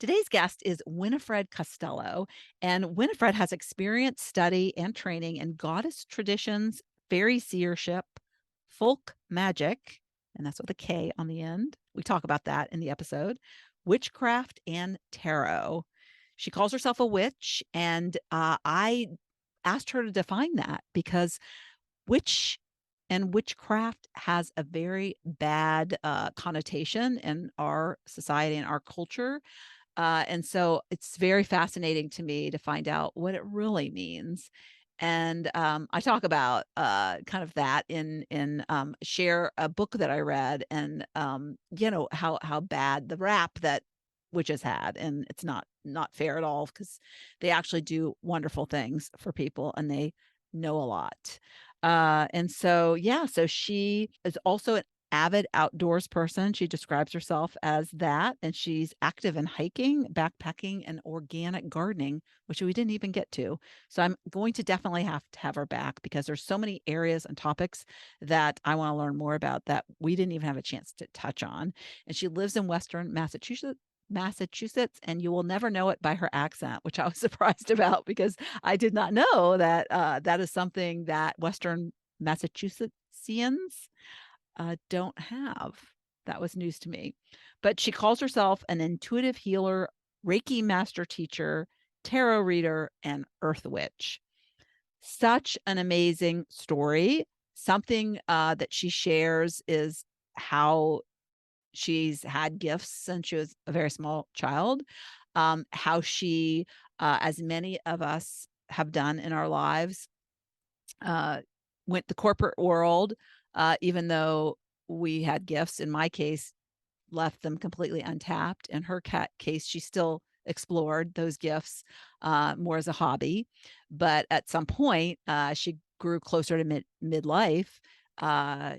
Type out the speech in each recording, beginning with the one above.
Today's guest is Winifred Costello, and Winifred has experience, study, and training in goddess traditions, fairy seership, folk magic, and that's with a K on the end. We talk about that in the episode, witchcraft and tarot. She calls herself a witch, and I asked her to define that because witch and witchcraft has a very bad connotation in our society and our culture. And so it's very fascinating to me to find out what it really means. And I talk about kind of that in share a book that I read, and how bad the rap that witches had, and it's not fair at all because they actually do wonderful things for people and they know a lot. And so yeah, so she is also an avid outdoors person. She describes herself as that, and she's active in hiking, backpacking, and organic gardening, which we didn't even get to. So I'm going to definitely have to have her back because there's so many areas and topics that I want to learn more about that we didn't even have a chance to touch on. And she lives in Western Massachusetts, and you will never know it by her accent, which I was surprised about because I did not know that that is something that Western Massachusettsians don't have. That was news to me. But she calls herself an intuitive healer, Reiki Master Teacher, tarot reader, and earth witch. Such an amazing story. Something that she shares is how she's had gifts since she was a very small child, how she, as many of us have done in our lives, went the corporate world, even though we had gifts. In my case, left them completely untapped. In her case, she still explored those gifts more as a hobby. But at some point, she grew closer to midlife.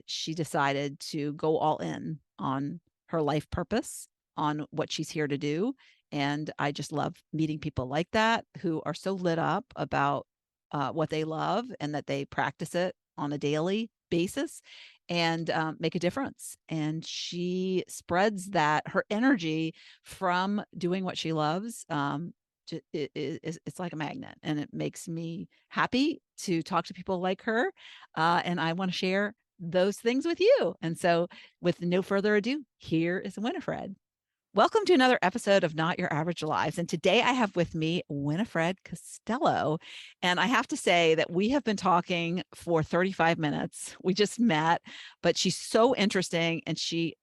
She decided to go all in on her life purpose, on what she's here to do. And I just love meeting people like that who are so lit up about what they love and that they practice it on a daily basis and make a difference. And she spreads that her energy from doing what she loves. It's like a magnet, and it makes me happy to talk to people like her. And I want to share those things with you. And so, with no further ado, here is Winifred. Welcome to another episode of Not Your Average Lives. And today I have with me Winifred Costello. And I have to say that we have been talking for 35 minutes. We just met, but she's so interesting and she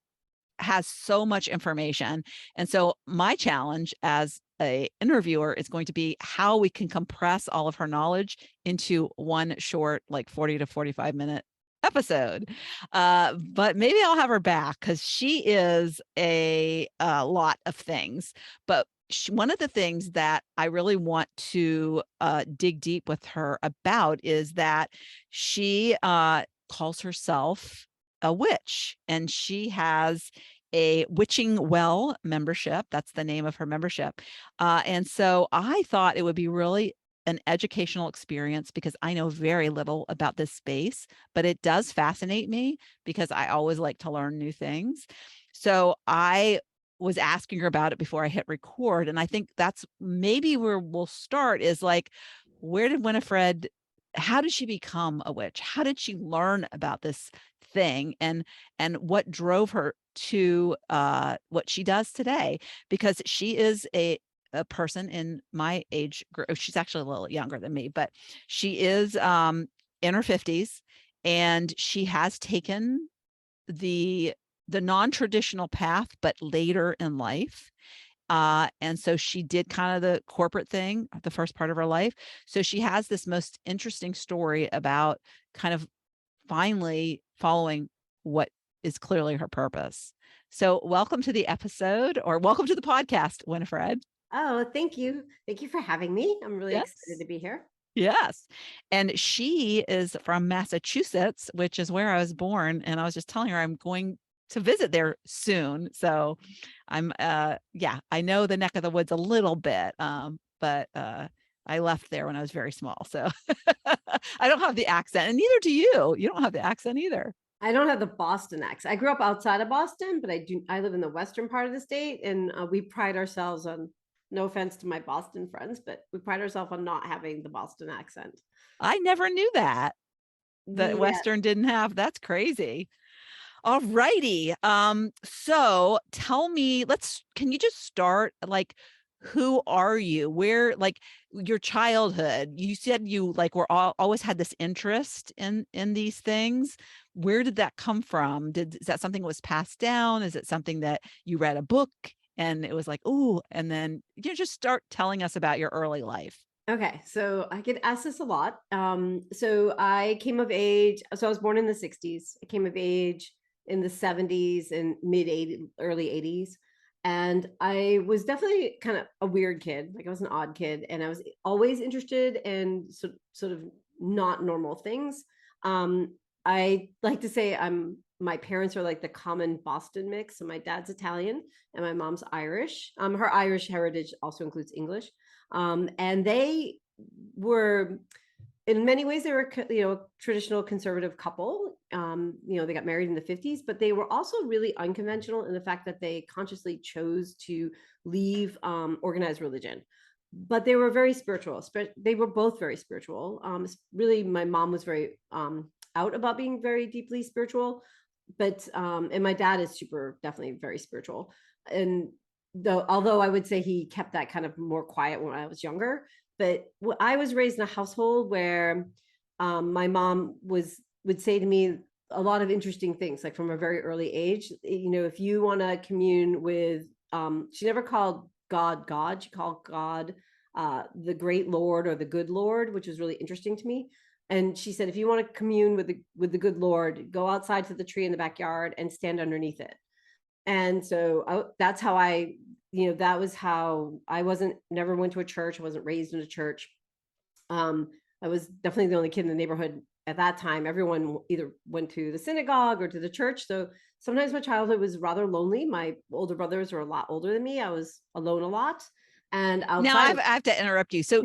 has so much information. And so my challenge as a interviewer is going to be how we can compress all of her knowledge into one short, like 40 to 45-minute episode. But maybe I'll have her back because she is a lot of things. But one of the things that I really want to dig deep with her about is that she calls herself a witch, and she has a Witching Well membership. That's the name of her membership. And so I thought it would be really an educational experience because I know very little about this space, but it does fascinate me because I always like to learn new things. So I was asking her about it before I hit record. And I think that's maybe where we'll start is like, where did Winifred, how did she become a witch? How did she learn about this thing? And what drove her to what she does today? Because she is a person in my age group. She's actually a little younger than me, but she is in her 50s, and she has taken the non-traditional path, but later in life. And so she did kind of the corporate thing, the first part of her life. So she has this most interesting story about kind of finally following what is clearly her purpose. So welcome to the episode, or welcome to the podcast, Winifred. Oh, thank you. Thank you for having me. I'm really excited Yes. to be here. Yes. And she is from Massachusetts, which is where I was born. And I was just telling her I'm going to visit there soon. So I'm yeah, I know the neck of the woods a little bit. But I left there when I was very small. So I don't have the accent, and neither do you. You don't have the accent either. I don't have the Boston accent. I grew up outside of Boston, but I live in the western part of the state, and we pride ourselves on, no offense to my Boston friends, but we pride ourselves on not having the Boston accent. I never knew that Yeah. Western didn't have. That's crazy. All righty. So tell me, can you just start like, who are you? Where, like, your childhood, you said you like always had this interest in these things. Where did that come from? Is that something that was passed down? Is it something that you read a book and it was like, oh, and then just start telling us about your early life. Okay, so I get asked this a lot. So I came of age. So I was born in the 60s. I came of age in the 70s and mid 80s, early 80s. And I was definitely kind of a weird kid. Like I was an odd kid, and I was always interested in sort of not normal things. I like to say my parents are like the common Boston mix. So my dad's Italian and my mom's Irish. Her Irish heritage also includes English. And they were, in many ways, they were, traditional conservative couple. They got married in the 50s, but they were also really unconventional in the fact that they consciously chose to leave organized religion. But they were very spiritual. They were both very spiritual. Really, my mom was very out about being very deeply spiritual, but and my dad is definitely very spiritual. And although I would say he kept that kind of more quiet when I was younger, but I was raised in a household where my mom would say to me a lot of interesting things, like from a very early age. If you want to commune with, she never called God. She called God the Great Lord or the Good Lord, which was really interesting to me. And she said, if you want to commune with the good Lord, go outside to the tree in the backyard and stand underneath it. And so that's how that was how I never went to a church. I wasn't raised in a church. I was definitely the only kid in the neighborhood at that time. Everyone either went to the synagogue or to the church. So sometimes my childhood was rather lonely. My older brothers were a lot older than me. I was alone a lot. And Now outside, I have to interrupt you. So,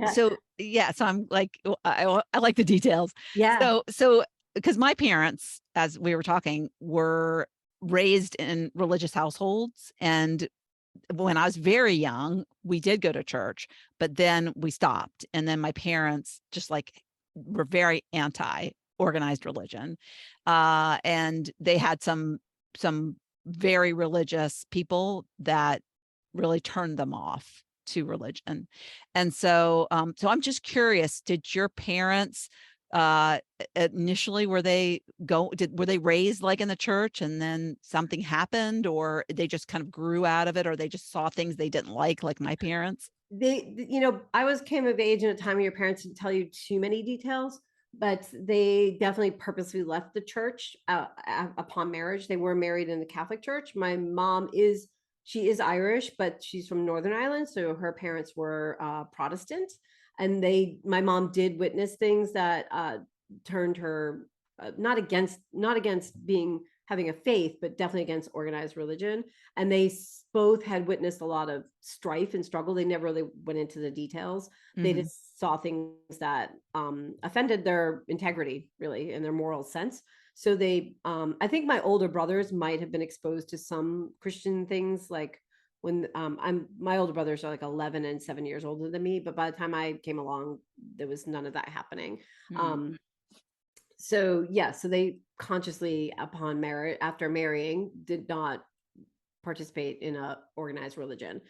yeah, so I'm like, I like the details. yeah, So because my parents, as we were talking, were raised in religious households, and when I was very young, we did go to church, but then we stopped. And then my parents just like were very anti organized religion. And they had some very religious people that really turned them off to religion. And so I'm just curious, did your parents initially were they raised like in the church and then something happened, or they just kind of grew out of it, or they just saw things they didn't like my parents? I came of age in a time where your parents didn't tell you too many details, but they definitely purposely left the church upon marriage. They were married in the Catholic Church. My mom she is Irish, but she's from Northern Ireland, so her parents were Protestant, and my mom did witness things that turned her not against being having a faith, but definitely against organized religion. And they both had witnessed a lot of strife and struggle. They never really went into the details. They just saw things that offended their integrity, really, and their moral sense. So I think my older brothers might have been exposed to some Christian things, like when my older brothers are like 11 and 7 years older than me, but by the time I came along, there was none of that happening. Mm. So yeah, so they consciously, upon marriage, after marrying, did not participate in a organized religion.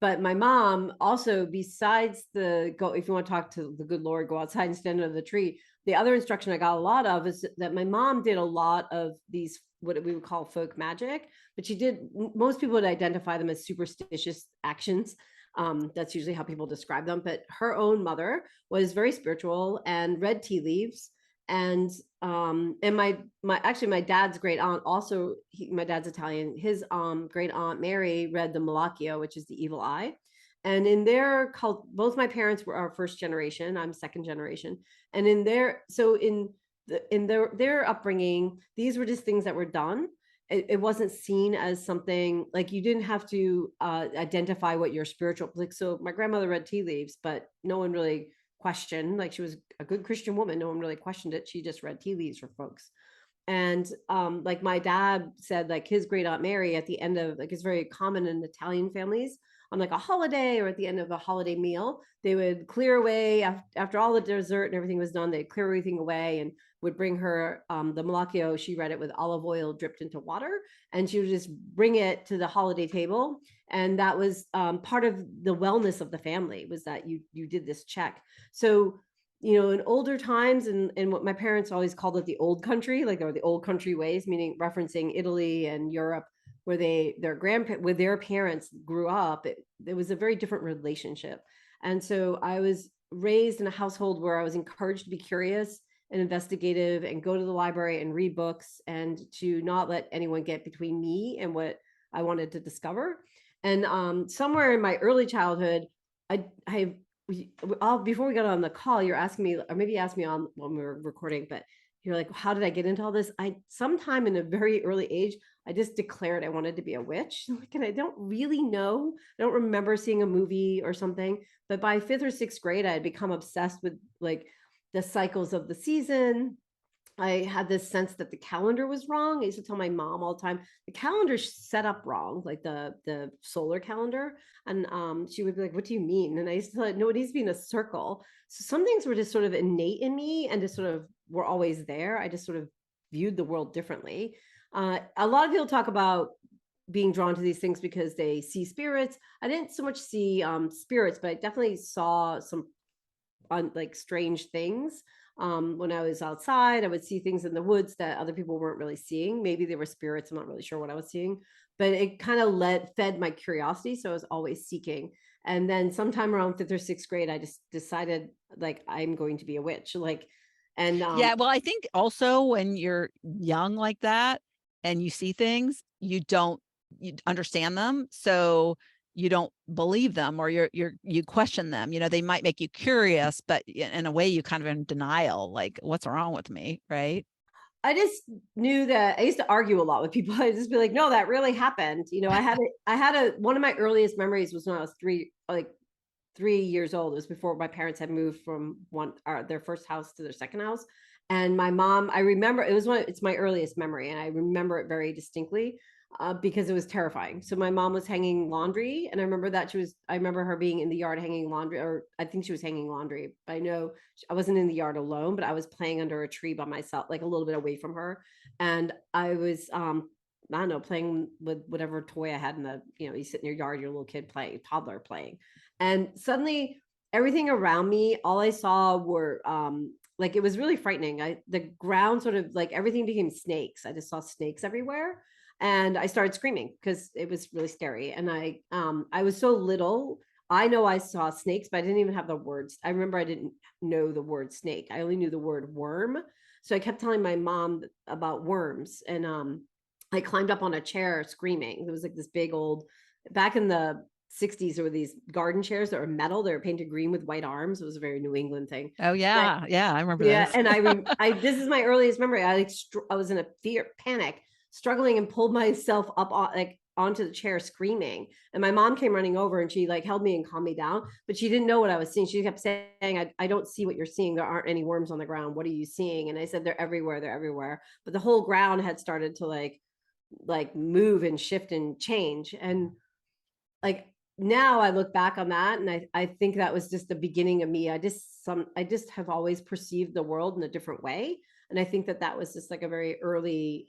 But my mom also, besides if you want to talk to the good Lord, go outside and stand under the tree. The other instruction I got a lot of is that my mom did a lot of these, what we would call folk magic, but most people would identify them as superstitious actions. That's usually how people describe them. But her own mother was very spiritual and read tea leaves. And my dad's great aunt also, my dad's Italian, his great aunt Mary read the Malacchio, which is the evil eye. And in their cult, both my parents were our first generation, I'm second generation. And in their upbringing, these were just things that were done. It wasn't seen as something, like, you didn't have to identify what your spiritual, like, so my grandmother read tea leaves, but no one really questioned. Like, she was a good Christian woman, no one really questioned it. She just read tea leaves for folks. And like my dad said, like his great aunt Mary at the end of, like, it's very common in Italian families, on like a holiday or at the end of a holiday meal, they would clear away after all the dessert and everything was done, they'd clear everything away and would bring her the malacchio. She read it with olive oil dripped into water, and she would just bring it to the holiday table. And that was part of the wellness of the family, was that you did this check. So, in older times, and what my parents always called it, the old country, like, or the old country ways, meaning referencing Italy and Europe, where their parents grew up, it was a very different relationship. And so I was raised in a household where I was encouraged to be curious and investigative and go to the library and read books, and to not let anyone get between me and what I wanted to discover. And somewhere in my early childhood, I before we got on the call, you're asking me, or maybe you asked me on when we were recording, but you're like, how did I get into all this? Sometime in a very early age, I just declared I wanted to be a witch. Like, and I don't really know. I don't remember seeing a movie or something, but by 5th or 6th grade, I had become obsessed with like the cycles of the season. I had this sense that the calendar was wrong. I used to tell my mom all the time, the calendar's set up wrong, like the solar calendar. And she would be like, what do you mean? And I used to like, no, it needs to be in a circle. So some things were just sort of innate in me and just sort of were always there. I just sort of viewed the world differently. A lot of people talk about being drawn to these things because they see spirits. I didn't so much see spirits, but I definitely saw some like strange things. When I was outside, I would see things in the woods that other people weren't really seeing. Maybe they were spirits. I'm not really sure what I was seeing, but it kind of fed my curiosity. So I was always seeking. And then sometime around 5th or 6th grade, I just decided, like, I'm going to be a witch. Like, and Yeah, well, I think also when you're young like that and you see things, you understand them, so you don't believe them, or you question them. They might make you curious, but in a way you kind of in denial, like, what's wrong with me, right? I just knew that I used to argue a lot with people. I'd just be like, no, that really happened. One of my earliest memories was when I was 3 years old. It was before my parents had moved from their first house to their second house. And my mom, I remember it's my earliest memory, and I remember it very distinctly because it was terrifying. So my mom was hanging laundry, and I remember her being in the yard hanging laundry, or I think she was hanging laundry. But I know I wasn't in the yard alone, but I was playing under a tree by myself, like a little bit away from her. And I was, I don't know, playing with whatever toy I had you sit in your yard, your little kid playing, toddler playing. And suddenly everything around me, all I saw were like, it was really frightening. The ground sort of, like, everything became snakes. I just saw snakes everywhere. And I started screaming because it was really scary. And I was so little. I know I saw snakes, but I didn't even have the words. I remember I didn't know the word snake. I only knew the word worm. So I kept telling my mom about worms. And I climbed up on a chair screaming. It was like this big old, back in the 60s, there were these garden chairs that were metal. They were painted green with white arms. It was a very New England thing. Oh yeah, yeah, I remember Yeah, those. and I this is my earliest memory. I was in a panic, struggling, and pulled myself up onto the chair screaming. And my mom came running over, and she like held me and calmed me down, but she didn't know what I was seeing. She kept saying, I don't see what you're seeing. There aren't any worms on the ground. What are you seeing? And I said, they're everywhere. They're everywhere. But the whole ground had started to like move and shift and change. And like, now I look back on that, and I think that was just the beginning of me. I just have always perceived the world in a different way. And I think that was just like a very early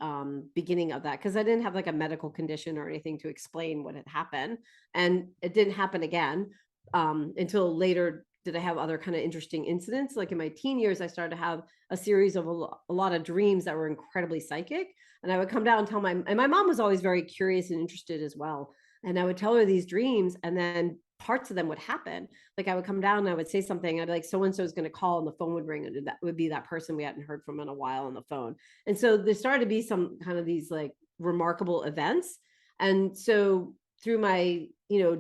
beginning of that, because I didn't have like a medical condition or anything to explain what had happened. And it didn't happen again until later. Did I have other kind of interesting incidents? Like in my teen years, I started to have a series of a lot of dreams that were incredibly psychic. And I would come down and and my mom was always very curious and interested as well. And I would tell her these dreams, and then parts of them would happen. Like, I would come down and I would say something. I'd be like, so-and-so is going to call, and the phone would ring, and that would be that person we hadn't heard from in a while on the phone. And so there started to be some kind of these like remarkable events. And so through my,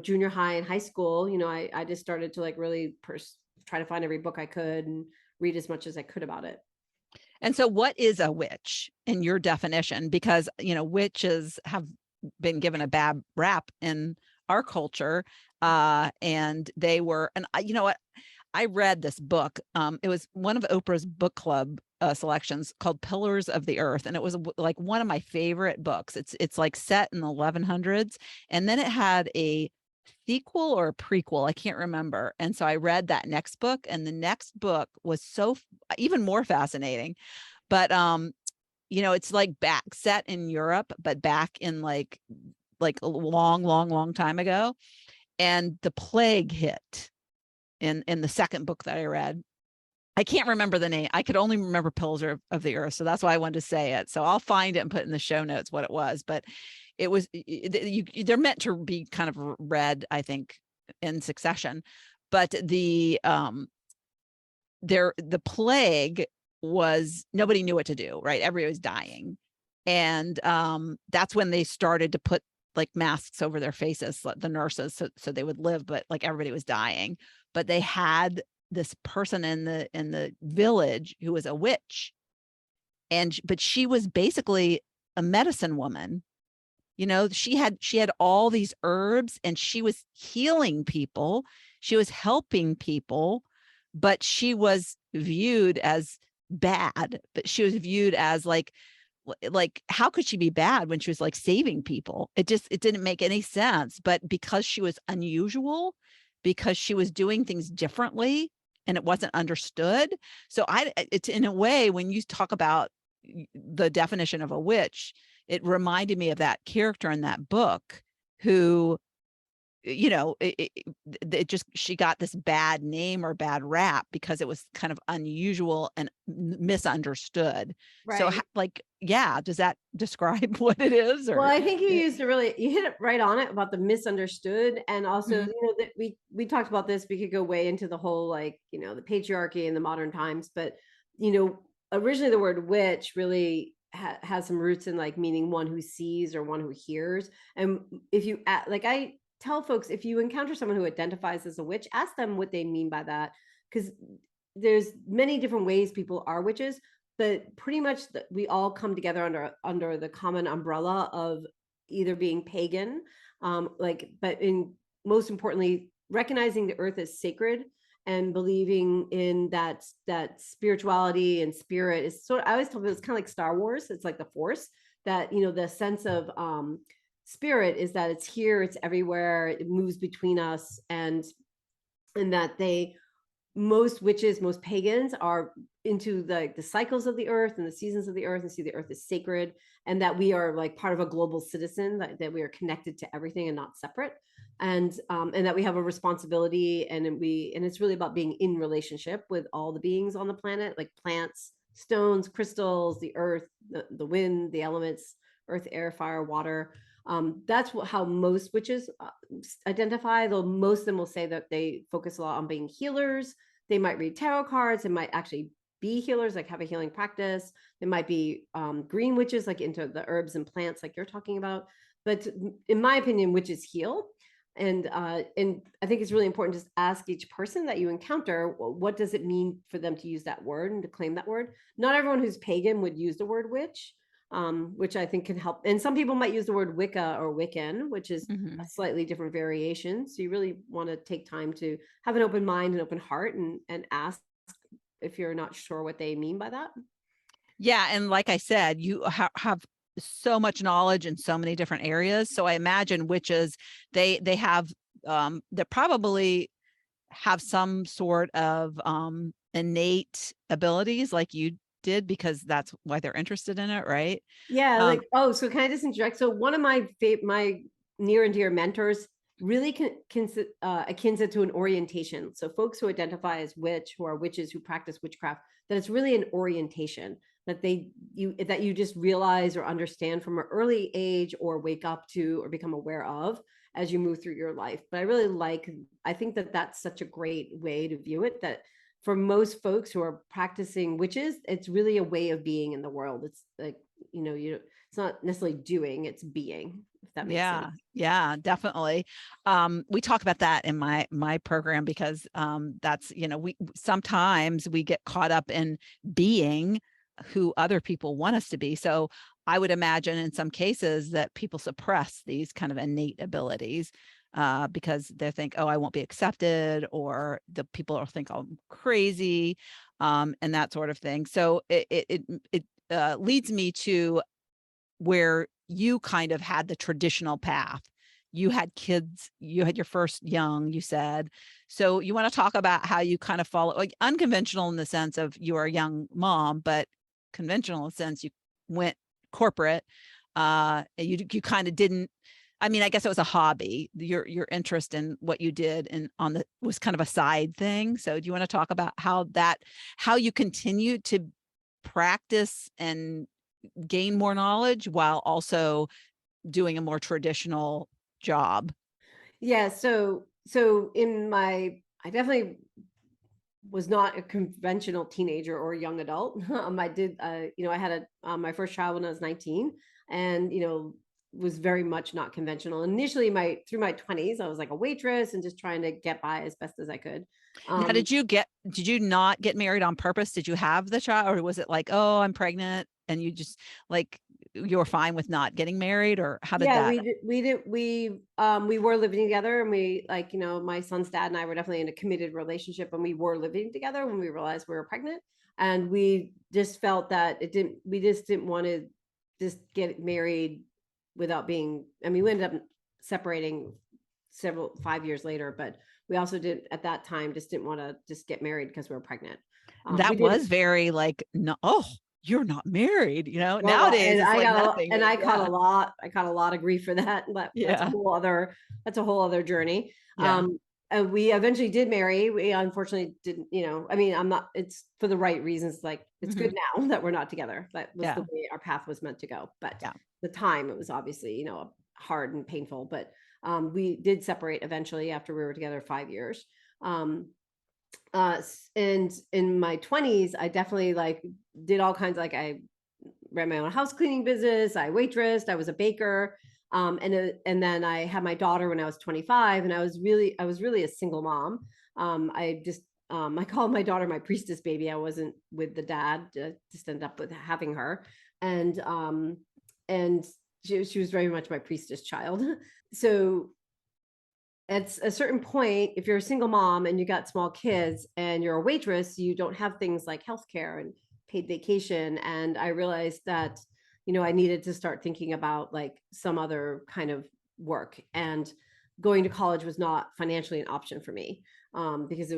junior high and high school, I just started to like really try to find every book I could and read as much as I could about it. And so what is a witch in your definition? Because, witches have been given a bad rap in our culture. And they were, and you know what? I read this book. It was one of Oprah's book club selections called Pillars of the Earth, and it was like one of my favorite books. It's like set in the 1100s, and then it had a sequel or a prequel, I can't remember. And so I read that next book, and the next book was so even more fascinating. But it's like back set in Europe, but back in like a long time ago. And the plague hit in the second book that I read. I can't remember the name. I could only remember Pillars of the Earth. So that's why I wanted to say it. So I'll find it and put in the show notes what it was. But it was, they're meant to be kind of read, I think, in succession. But the plague was, nobody knew what to do, right? Everybody was dying. And that's when they started to put like masks over their faces, the nurses, so they would live, but like everybody was dying. But they had this person in the village who was a witch, but she was basically a medicine woman. She had all these herbs, and she was healing people, she was helping people, but she was viewed as bad. But she was viewed as like how could she be bad when she was like saving people? It didn't make any sense. But because she was unusual, because she was doing things differently, and it wasn't understood. So it's in a way, when you talk about the definition of a witch, it reminded me of that character in that book who, she got this bad name or bad rap because it was kind of unusual and misunderstood. Right. So does that describe what it is? Well, I think you hit it right on it about the misunderstood. And also, Mhm. that we talked about this, we could go way into the whole, the patriarchy in the modern times, but, originally the word witch really has some roots in like meaning one who sees or one who hears. And if you, I tell folks, if you encounter someone who identifies as a witch, ask them what they mean by that. Because there's many different ways people are witches, but pretty much we all come together under the common umbrella of either being pagan, but most importantly, recognizing the earth as sacred and believing in that spirituality and spirit is I always tell people it's kind of like Star Wars. It's like the Force, that the sense of spirit is that it's here, it's everywhere, it moves between us, and that most witches, most pagans are into the cycles of the earth and the seasons of the earth, and see the earth as sacred, and that we are like part of a global citizen, that we are connected to everything and not separate, and that we have a responsibility, and it's really about being in relationship with all the beings on the planet, like plants, stones, crystals, the earth, the wind, the elements, earth, air, fire, water. That's how most witches identify, though most of them will say that they focus a lot on being healers. They might read tarot cards. They might actually be healers, like have a healing practice. They might be green witches, like into the herbs and plants like you're talking about. But in my opinion, witches heal. And I think it's really important to just ask each person that you encounter, what does it mean for them to use that word and to claim that word? Not everyone who's pagan would use the word witch, which I think can help. And some people might use the word Wicca or Wiccan, which is a slightly different variation. So you really want to take time to have an open mind and open heart, and ask if you're not sure what they mean by that. Yeah. And like I said, you have so much knowledge in so many different areas. So I imagine witches, they have, they probably have some sort of innate abilities like you did, because that's why they're interested in it, right? Yeah, so can I just interject? So one of my near and dear mentors really akins it to an orientation. So folks who identify as witch, who are witches, who practice witchcraft, that it's really an orientation that you just realize or understand from an early age, or wake up to, or become aware of as you move through your life. But I think that that's such a great way to view it, that for most folks who are practicing witches, it's really a way of being in the world. It's like, it's not necessarily doing, it's being, if that makes sense. Yeah, definitely. We talk about that in my program, because that's, we sometimes we get caught up in being who other people want us to be. So I would imagine in some cases that people suppress these kind of innate abilities. because they think, oh, I won't be accepted, or the people will think I'm crazy, and that sort of thing. So it leads me to where you kind of had the traditional path. You had kids, you had your first young, you said. So you want to talk about how you kind of follow, like, unconventional in the sense of you are a young mom, but conventional in the sense you went corporate. You kind of didn't, I mean, I guess it was a hobby. Your interest in what you did and on the was kind of a side thing. So do you want to talk about how you continued to practice and gain more knowledge while also doing a more traditional job? Yeah. I definitely was not a conventional teenager or young adult. I did, I had my first child when I was 19, and, was very much not conventional. Initially, through my 20s, I was like a waitress and just trying to get by as best as I could. Now, did you not get married on purpose? Did you have the child, or was it like, oh, I'm pregnant, and you just, like, you were fine with not getting married, or how did Yeah, that? we were living together, and my son's dad and I were definitely in a committed relationship, and we were living together when we realized we were pregnant. And we just felt that we just didn't want to just get married without being, I mean, we ended up separating 5 years later, but we also did at that time just didn't want to just get married because we were pregnant. We That did. was very like, no, oh, you're not married, Well, nowadays and it's I like got a lot, nothing, and but yeah. I caught a lot of grief for that, but Yeah. that's a whole other journey. Yeah. And we eventually did marry. We unfortunately didn't, I mean, it's for the right reasons. Like, it's good Mhm. now that we're not together. That was the Yeah. way our path was meant to go. But Yeah. the time, it was obviously, hard and painful, but we did separate eventually after we were together 5 years. And in my 20s, I definitely like did all kinds, like, I ran my own house cleaning business. I waitressed. I was a baker. And then I had my daughter when I was 25, and I was really a single mom. I called my daughter my priestess baby. I wasn't with the dad, just ended up with having her. And she was very much my priestess child. So at a certain point, if you're a single mom and you got small kids and you're a waitress, you don't have things like healthcare and paid vacation. And I realized that, I needed to start thinking about like some other kind of work. And going to college was not financially an option for me, because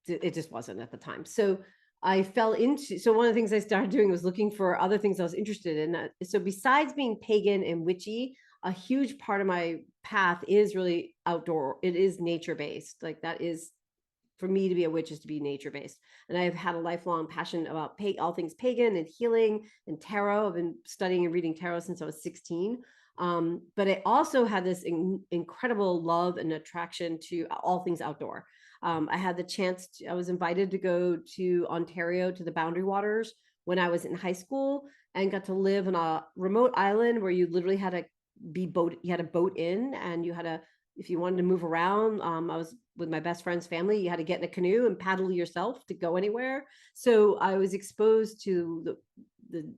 it just wasn't at the time. So one of the things I started doing was looking for other things I was interested in. So besides being pagan and witchy, a huge part of my path is really outdoor. It is nature based. Like, that is, for me to be a witch, is to be nature based. And I've had a lifelong passion about all things pagan and healing and tarot. I've been studying and reading tarot since I was 16. But I also had this incredible love and attraction to all things outdoor. I had the chance I was invited to go to Ontario, to the Boundary Waters, when I was in high school, and got to live on a remote island where you literally had to you had a boat in, and you had to, if you wanted to move around, I was with my best friend's family, you had to get in a canoe and paddle yourself to go anywhere. So I was exposed to the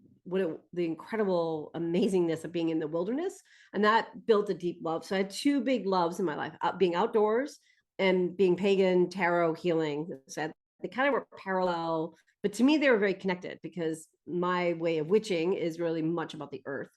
incredible amazingness of being in the wilderness, and that built a deep love. So I had two big loves in my life, being outdoors and being pagan, tarot, healing. So they kind of were parallel, but to me they were very connected, because my way of witching is really much about the earth.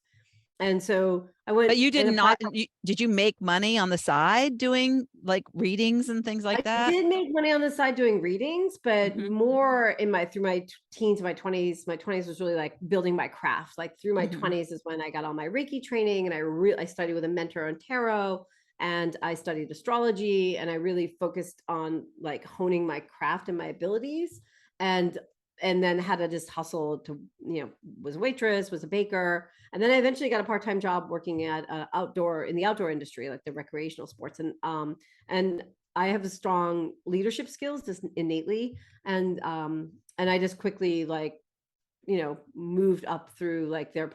And so I went But you did and applied. not, did you make money on the side doing like readings and things like I that? did make money on the side doing readings, but Mhm. more through my teens, my 20s. My 20s was really like building my craft. Like, through my Mhm. 20s is when I got all my Reiki training, and I studied with a mentor on tarot, and I studied astrology, and I really focused on like honing my craft and my abilities. And then had to just hustle to, was a waitress, was a baker. And then I eventually got a part-time job working at in the outdoor industry, like the recreational sports. And I have a strong leadership skills just innately. And I just quickly, like, moved up through like their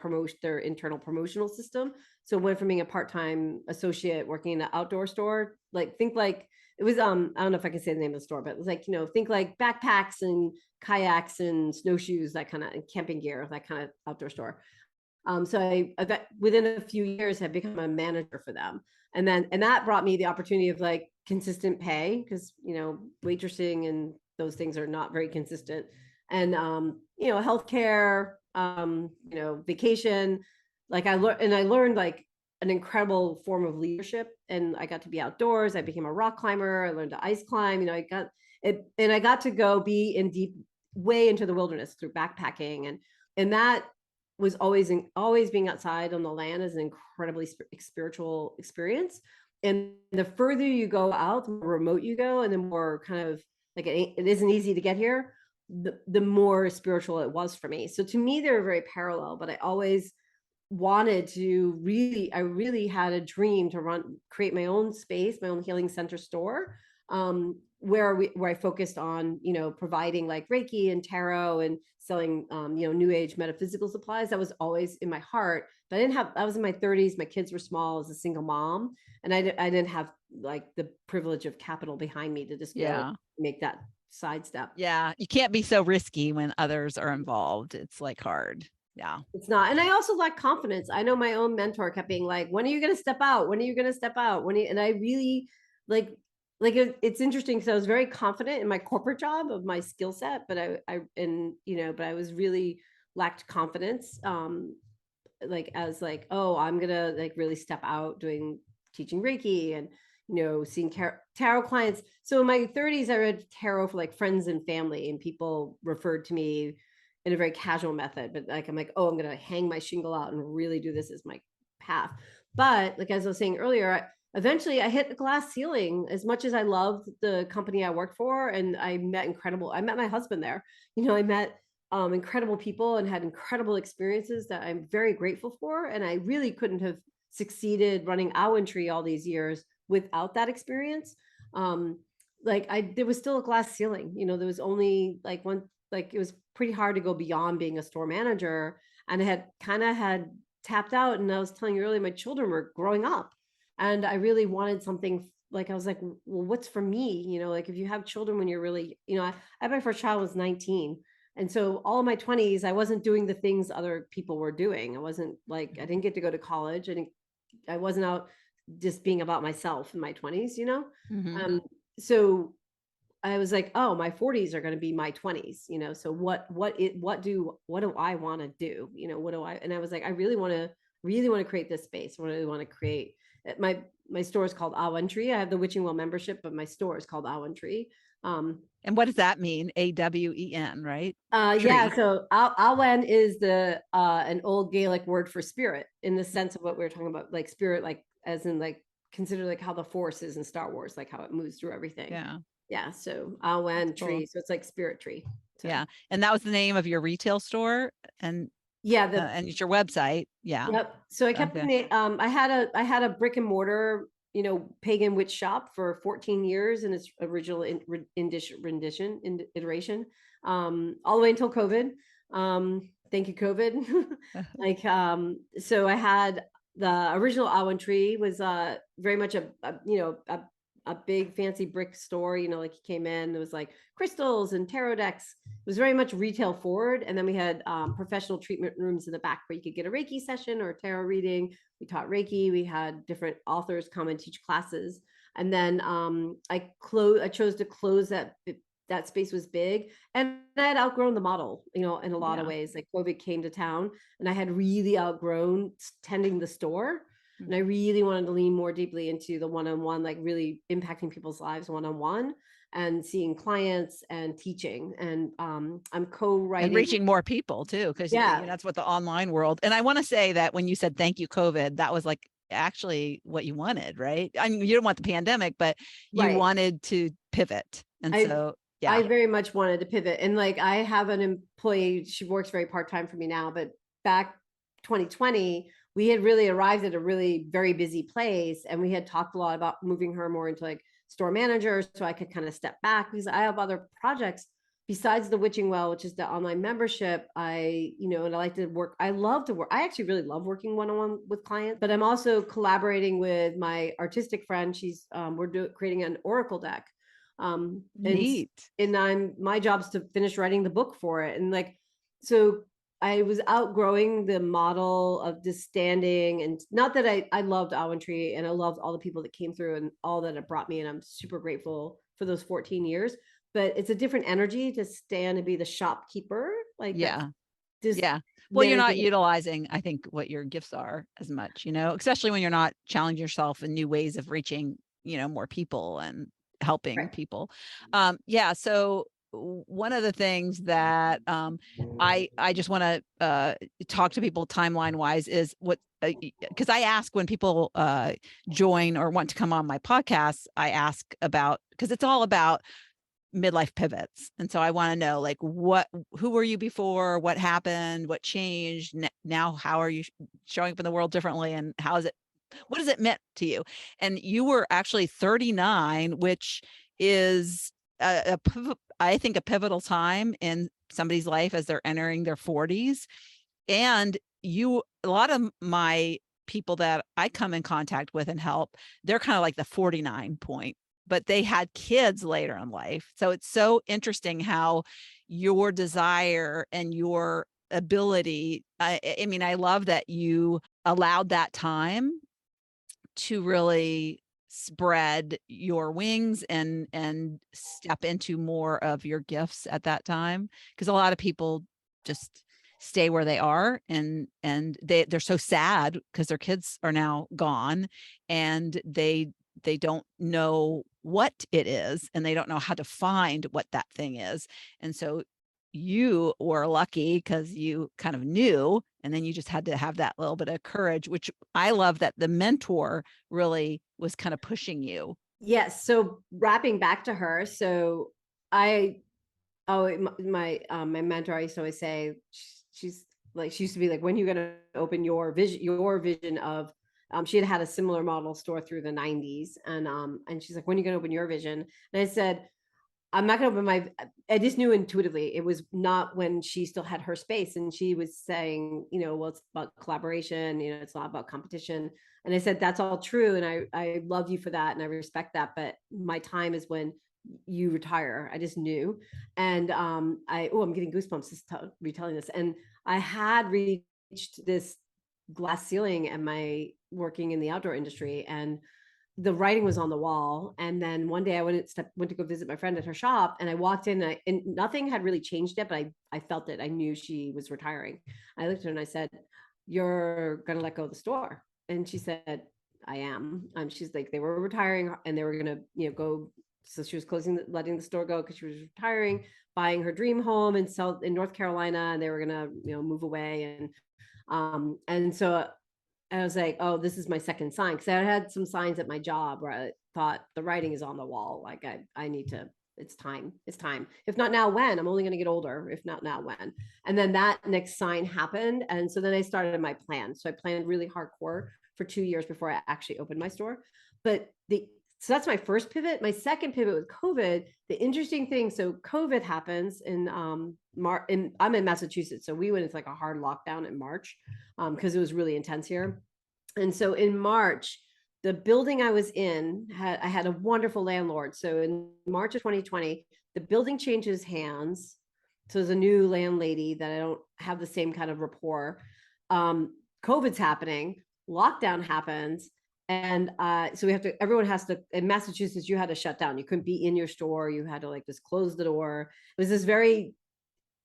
internal promotional system. So went from being a part-time associate working in an outdoor store, like, think like it was, I don't know if I can say the name of the store, but it was like, think like backpacks and kayaks and snowshoes, that kind of, and camping gear, that kind of outdoor store. So within a few years had become a manager for them. And that brought me the opportunity of like consistent pay, because, you know, waitressing and those things are not very consistent. And, you know, healthcare, you know, vacation, like I learned like an incredible form of leadership, and I got to be outdoors. I became a rock climber. I learned to ice climb, you know, I got it, and I got to go be in deep, way into the wilderness through backpacking. And that was always being outside on the land is an incredibly spiritual experience. And the further you go out, the more remote you go, and the more kind of like it isn't easy to get here, the more spiritual it was for me. So to me, they're very parallel, but I always wanted to I really had a dream to create my own space, my own healing center store, where I focused on, you know, providing like Reiki and tarot and selling, you know, new age metaphysical supplies. That was always in my heart, but I was in my 30s. My kids were small as a single mom. And I didn't have like the privilege of capital behind me to just go make that sidestep. Yeah. You can't be so risky when others are involved. It's like hard. Yeah. It's not. And I also lack confidence. I know my own mentor kept being like, when are you going to step out? When are you going to step out? And I really like it's interesting because I was very confident in my corporate job of my skill set, but but I was really lacked confidence. Like as like, oh, I'm going to like really step out teaching Reiki and, you know, seeing tarot clients. So in my 30s, I read tarot for like friends and family, and people referred to me in a very casual method, but like, I'm like, oh, I'm going to hang my shingle out and really do this as my path. But like, as I was saying earlier, eventually I hit a glass ceiling. As much as I loved the company I worked for, and I met my husband there, you know, I met incredible people and had incredible experiences that I'm very grateful for. And I really couldn't have succeeded running AwenTree all these years without that experience. There was still a glass ceiling, you know, there was only like it was pretty hard to go beyond being a store manager. And I had tapped out. And I was telling you earlier, my children were growing up, and I really wanted something like, I was like, well, what's for me? You know, like if you have children when you're really, you know, I had my first child was 19. And so all of my 20s, I wasn't doing the things other people were doing. I wasn't like, I didn't get to go to college. I wasn't out just being about myself in my 20s, you know? Mm-hmm. So I was like, oh, my 40s are going to be my 20s, you know? So what do I want to do? You know, and I was like, I really want to create this space. I really want to create my store is called AwenTree. I have the Witching Well membership, but my store is called AwenTree. And what does that mean? AWEN, right? Yeah. So Awen is an old Gaelic word for spirit, in the sense of what we were talking about, like spirit, like as in like consider like how the Force is in Star Wars, like how it moves through everything. Yeah. Yeah. So AwenTree. Cool. So it's like spirit tree. So. Yeah. And that was the name of your retail store, and yeah, and it's your website. Yeah. Yep. So I kept I had a brick and mortar, you know, Pagan Witch Shop for 14 years in its original iteration, all the way until COVID. Thank you, COVID. So I had the original AwenTree was very much a big fancy brick store, you know, like you came in, there was like crystals and tarot decks. It was very much retail forward. And then we had professional treatment rooms in the back where you could get a Reiki session or a tarot reading. We taught Reiki. We had different authors come and teach classes. And then I chose to close that space was big, and I had outgrown the model, you know, in a lot of ways. Like COVID came to town, and I had really outgrown tending the store. And I really wanted to lean more deeply into the one-on-one, like really impacting people's lives one-on-one, and seeing clients and teaching. And I'm co-writing and reaching more people too, because that's what the online world. And I want to say that when you said thank you, COVID, that was like actually what you wanted, right? I mean, you don't want the pandemic, but you wanted to pivot. And I very much wanted to pivot. And like, I have an employee, she works very part-time for me now, but back 2020, we had really arrived at a really very busy place, and we had talked a lot about moving her more into like store manager, so I could kind of step back, because I have other projects besides the Witching Well, which is the online membership. And I like to work. I love to work. I actually really love working one-on-one with clients, but I'm also collaborating with my artistic friend. She's we're creating an oracle deck. Neat. And my job is to finish writing the book for it. And like, so I was outgrowing the model of just standing, and not that I loved AwenTree and I loved all the people that came through and all that it brought me. And I'm super grateful for those 14 years, but it's a different energy to stand and be the shopkeeper. Like that's Yeah. just Yeah. Well, you're not managing. utilizing, I think, what your gifts are as much, especially when you're not challenging yourself in new ways of reaching, more people and helping Right. people. Yeah. So one of the things that I just want to talk to people timeline wise is what, because I ask when people join or want to come on my podcast, I ask about, because it's all about midlife pivots. And so I want to know, like, who were you before? What happened? What changed? Now, how are you showing up in the world differently? And what does it meant to you? And you were actually 39, which is I think a pivotal time in somebody's life as they're entering their 40s. And a lot of my people that I come in contact with and help, they're kind of like the 49 point, but they had kids later in life. So it's so interesting how your desire and your ability, I mean, I love that you allowed that time to really spread your wings and step into more of your gifts at that time, because a lot of people just stay where they are, and they're so sad because their kids are now gone, and they don't know what it is, and they don't know how to find what that thing is. And so you were lucky because you kind of knew, and then you just had to have that little bit of courage, which I love that the mentor really was kind of pushing you. Yes. So wrapping back to her. So I, my mentor, I used to always say, she's like, she used to be like, when are you going to open your vision of, she had had a similar model store through the 90s. And she's like, when are you going to open your vision? And I said, I'm not going to open I just knew intuitively it was not when she still had her space. And she was saying, well, it's about collaboration, it's not about competition. And I said, that's all true. And I love you for that. And I respect that. But my time is when you retire. I just knew. And I'm getting goosebumps just retelling this. And I had reached this glass ceiling at my working in the outdoor industry. And the writing was on the wall. And then one day I went to go visit my friend at her shop, and I walked in, and nothing had really changed yet, but I felt it. I knew she was retiring. I looked at her and I said, "You're going to let go of the store." And she said, "I am." She's like, they were retiring and they were going to, go. So she was letting the store go because she was retiring, buying her dream home in North Carolina, and they were going to, move away. And so I was like, oh, this is my second sign. Cause I had some signs at my job where I thought the writing is on the wall. Like I need to, it's time. If not now, when? I'm only going to get older. If not now, when? And then that next sign happened. And so then I started my plan. So I planned really hardcore for 2 years before I actually opened my store. So that's my first pivot. My second pivot with COVID, the interesting thing. So COVID happens in March, and I'm in Massachusetts. So we went into like a hard lockdown in March because it was really intense here. And so in March, the building I was in I had a wonderful landlord. So in March of 2020, the building changes hands. So there's a new landlady that I don't have the same kind of rapport. COVID's happening, lockdown happens. And so everyone has to, in Massachusetts, you had to shut down. You couldn't be in your store. You had to like just close the door. It was this very,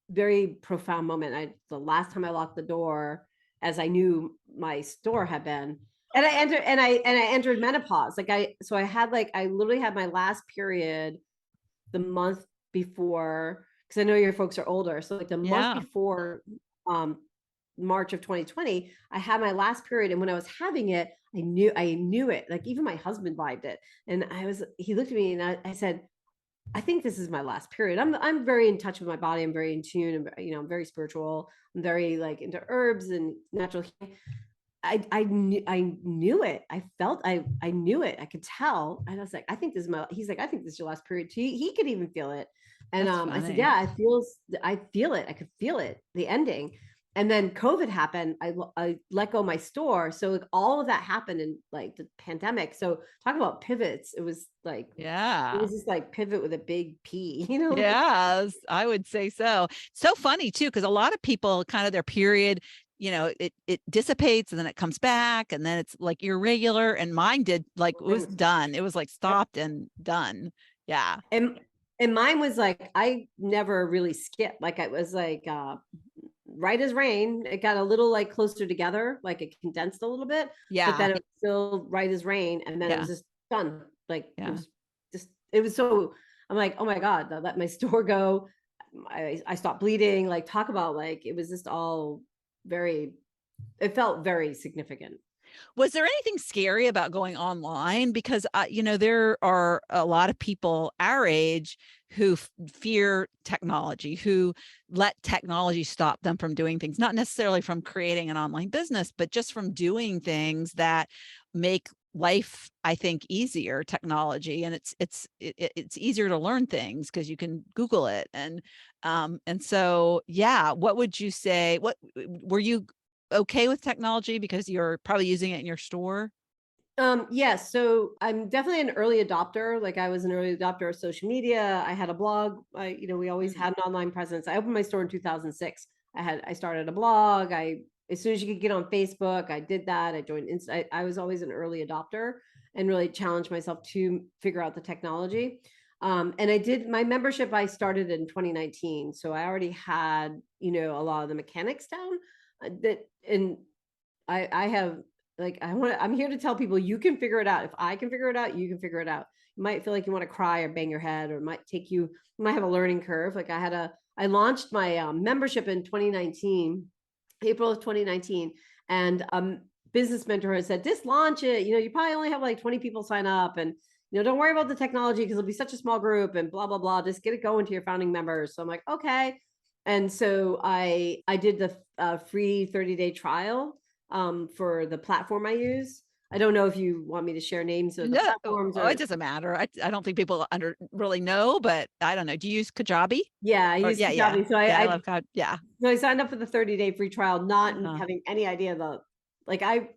very profound moment. The last time I locked the door, as I knew my store had been, and I entered menopause. I literally had my last period the month before, because I know your folks are older. So like the month before March of 2020, I had my last period. And when I was having it, I knew it. Like even my husband vibed it. And he looked at me and I said, I think this is my last period. I'm very in touch with my body. I'm very in tune. I'm very spiritual. I'm very like into herbs and natural healing. I knew it. I felt I knew it. I could tell. And I was like, I think this is he's like, I think this is your last period too. He could even feel it. And I said, yeah, I feel it. I could feel it, the ending. And then COVID happened. I let go of my store. So like all of that happened in like the pandemic. So talk about pivots. It was like, it Yeah. was just like pivot with a big P, you know? Yes, I would say so. So funny too, because a lot of people kind of their period, it dissipates and then it comes back and then it's like irregular. And mine did like it was done. It was like Yep. stopped and done. Yeah. And mine was like, I never really skipped. Like it was like right as rain. It got a little like closer together, like it condensed a little bit, but Yeah. then it was still right as rain. And then it Yeah. was just done. Like it Yeah. was just, it was so, I'm like, oh my God, I let my store go. I stopped bleeding. Like talk about like, it was just all very, it felt very significant. Was there anything scary about going online? Because, there are a lot of people our age who fear technology, who let technology stop them from doing things, not necessarily from creating an online business, but just from doing things that make life, I think, easier. Technology, and it's easier to learn things because you can Google it, and so yeah. What would you say? What were you okay with technology because you're probably using it in your store? Yes, so I'm definitely an early adopter. Like I was an early adopter of social media. I had a blog. We always Mhm. had an online presence. I opened my store in 2006. I started a blog. As soon as you could get on Facebook, I did that. I joined I was always an early adopter and really challenged myself to figure out the technology. And I did my membership, I started in 2019. So I already had, a lot of the mechanics down and I have like I'm here to tell people you can figure it out. If I can figure it out, you can figure it out. You might feel like you want to cry or bang your head, or it might you might have a learning curve. Like I launched my membership in 2019, April of 2019, and business mentor has said, just launch it. You probably only have like 20 people sign up, and don't worry about the technology because it'll be such a small group and blah blah blah. Just get it going to your founding members. So I'm like, okay. And so I did the free 30-day trial for the platform I use. I don't know if you want me to share names of the No, platforms oh, or it doesn't matter. I don't think people really know, but I don't know. Do you use Kajabi? yeah, I Or use yeah, yeah, Kajabi. So yeah. I I love Yeah. so I signed up for the 30-day free trial, not Uh-huh. having any idea like I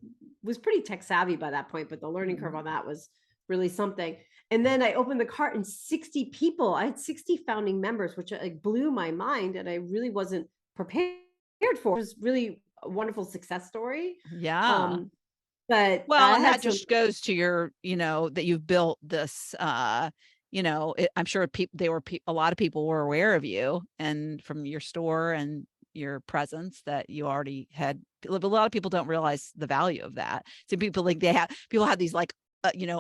was pretty tech savvy by that point, but the learning curve Mhm. on that was really something. And then I opened the cart and 60 people. I had 60 founding members, which like blew my mind, and I really wasn't prepared for. It was really a wonderful success story. Yeah. Um, but Well, I and had that some just goes to your, that you've built this, I'm sure a lot of people were aware of you and from your store and your presence that you already had. A lot of people don't realize the value of that. So people have these like,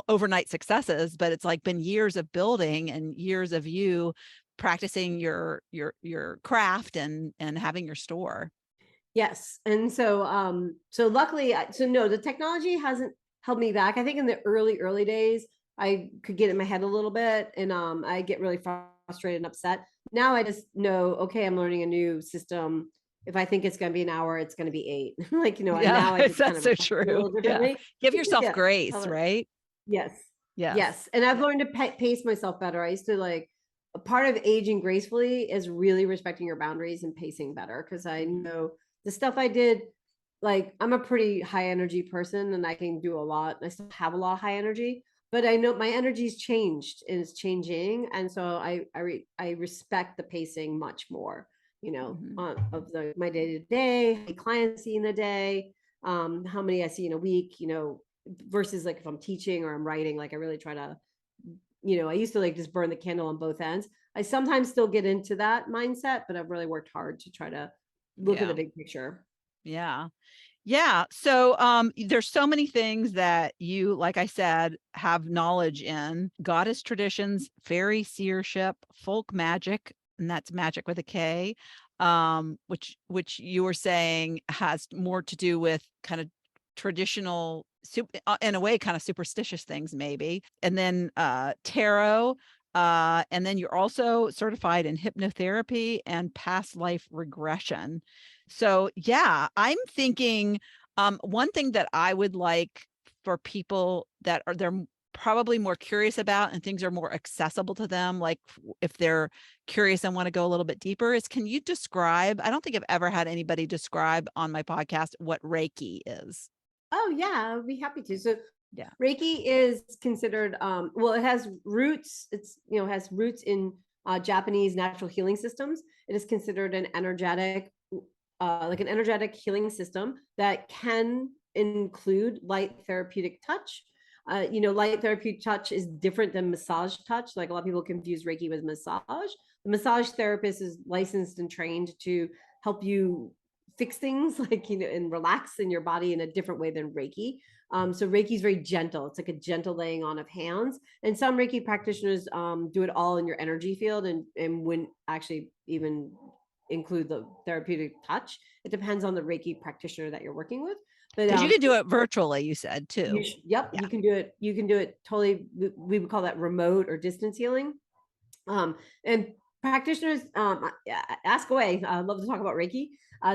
overnight successes, but it's like been years of building and years of you practicing your craft and having your store. yes. And so luckily, so no, the technology hasn't held me back. I think in the early days, I could get in my head a little bit and I get really frustrated and upset. Now I just know, okay, I'm learning a new system. If I think it's going to be an hour, it's going to be 8. Like, and Yeah, now I just kind that's of so a true. little Yeah. differently. Give yourself Yeah. grace, right? Yes. Yes. Yes. And I've learned to pace myself better. I used to like a part of aging gracefully is really respecting your boundaries and pacing better. Cause I know the stuff I did, like I'm a pretty high energy person and I can do a lot. I still have a lot of high energy, but I know my energy's changed and it's changing. And so I respect the pacing much more, Mhm. of my day to day, how many clients I see in a day, how many I see in a week, versus like if I'm teaching or I'm writing, like I really try to, I used to like just burn the candle on both ends. I sometimes still get into that mindset, but I've really worked hard to try to look at the Yeah. big picture. Yeah. Yeah. So there's so many things that you, like I said, have knowledge in: goddess traditions, fairy seership, folk magic, and that's magic with a K, which you were saying has more to do with kind of traditional in a way kind of superstitious things maybe. And then tarot, and then you're also certified in hypnotherapy and past life regression. So yeah, I'm thinking one thing that I would like for people that are probably more curious about and things are more accessible to them, like if they're curious and want to go a little bit deeper, is can you describe, I don't think I've ever had anybody describe on my podcast what Reiki is. Oh yeah, I'd be happy to. So Yeah. Reiki is considered, well, it has roots. It's, has roots in Japanese natural healing systems. It is considered an energetic, like an energetic healing system that can include light therapeutic touch. Light therapeutic touch is different than massage touch. Like a lot of people confuse Reiki with massage. The massage therapist is licensed and trained to help you fix things like, and relax in your body in a different way than Reiki. So Reiki is very gentle. It's like a gentle laying on of hands. And some Reiki practitioners do it all in your energy field and wouldn't actually even include the therapeutic touch. It depends on the Reiki practitioner that you're working with. But Because you can do it virtually, you said too. Yep, Yeah. you can do it. You can do it totally. We would call that remote or distance healing. And practitioners, ask away. I love to talk about Reiki.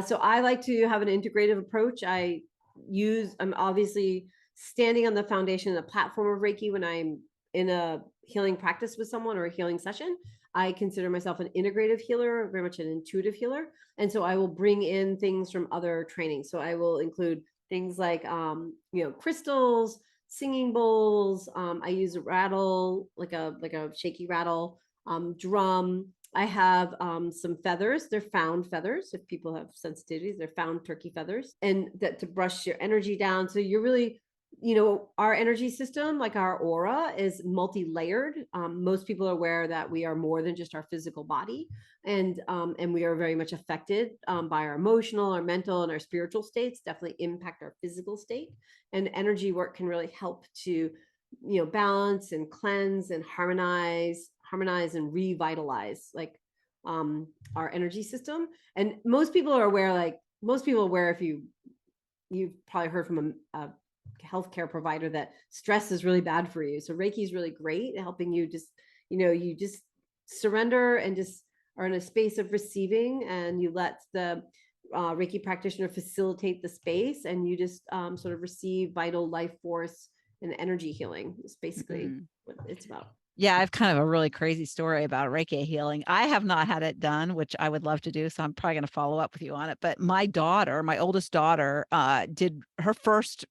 So I like to have an integrative approach. I'm obviously standing on the foundation and the platform of Reiki when I'm in a healing practice with someone or a healing session. I consider myself an integrative healer, very much an intuitive healer. And so I will bring in things from other trainings. So I will include things like, crystals, singing bowls. I use a rattle, like a shaky rattle, drum. I have some feathers. They're found feathers. If people have sensitivities, they're found turkey feathers, and that to brush your energy down. So you're really, our energy system, like our aura, is multi-layered. Most people are aware that we are more than just our physical body, and we are very much affected by our emotional, our mental, and our spiritual states. Definitely impact our physical state, and energy work can really help to, balance and cleanse and harmonize and revitalize like our energy system. And most people are aware, if you've probably heard from a healthcare provider that stress is really bad for you. So Reiki is really great at helping you just, you just surrender and just are in a space of receiving, and you let the Reiki practitioner facilitate the space, and you just sort of receive vital life force and energy healing. It's basically what it's about. Yeah, I have kind of a really crazy story about Reiki healing. I have not had it done, which I would love to do. So I'm probably going to follow up with you on it. But my oldest daughter, did her first